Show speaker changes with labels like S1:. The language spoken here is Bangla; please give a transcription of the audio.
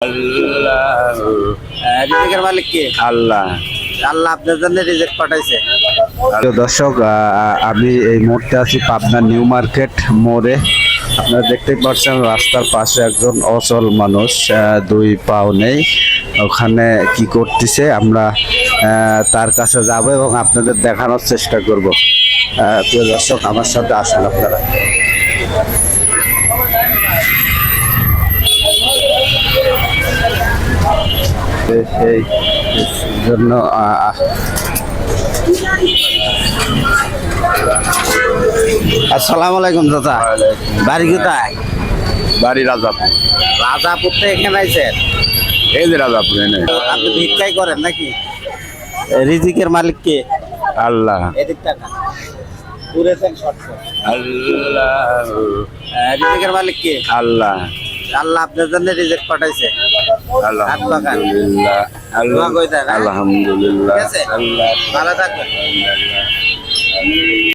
S1: আল্লাহ
S2: রিজিকের মালিক কে?
S1: আল্লাহ।
S2: আল্লাহ আপনার জন্য রিজিক পাঠাইছে।
S1: প্রিয় দর্শক, আমি এই মুহূর্তে আছি পাবনা নিউ মার্কেট মোড়ে। আপনারা দেখতেই পাচ্ছেন রাস্তার পাশে একজন অচল মানুষ, দুই পাও নেই। ওখানে কি করতেছে আমরা তার কাছে যাব এবং আপনাদের দেখানোর চেষ্টা করব। প্রিয় দর্শক, আমার সাথে আসুন আপনারা। এই জন্য
S2: আসসালামু আলাইকুম চাচা। বাড়ি কোথায়?
S1: বাড়ি রাজাপুর।
S2: রাজাপুর থেকে এখানে আইছেন?
S1: এই যে রাজাপুর এনে
S2: আপনি ভিক্ষাই করেন নাকি? রিজিকের মালিক কে?
S1: আল্লাহ।
S2: এদিক টাকা পুরেছেন শর্ট।
S1: আল্লাহ।
S2: রিজিকের মালিক কে?
S1: আল্লাহ।
S2: আল্লাহ আপনার জন্য রিজিক পাঠাইছে।
S1: আলহামদুলিল্লাহ।
S2: দোয়া কই দেন, হ্যাঁ?
S1: আলহামদুলিল্লাহ।
S2: ঠিক আছে?
S1: আল্লাহ।
S2: ভালো থাকবেন।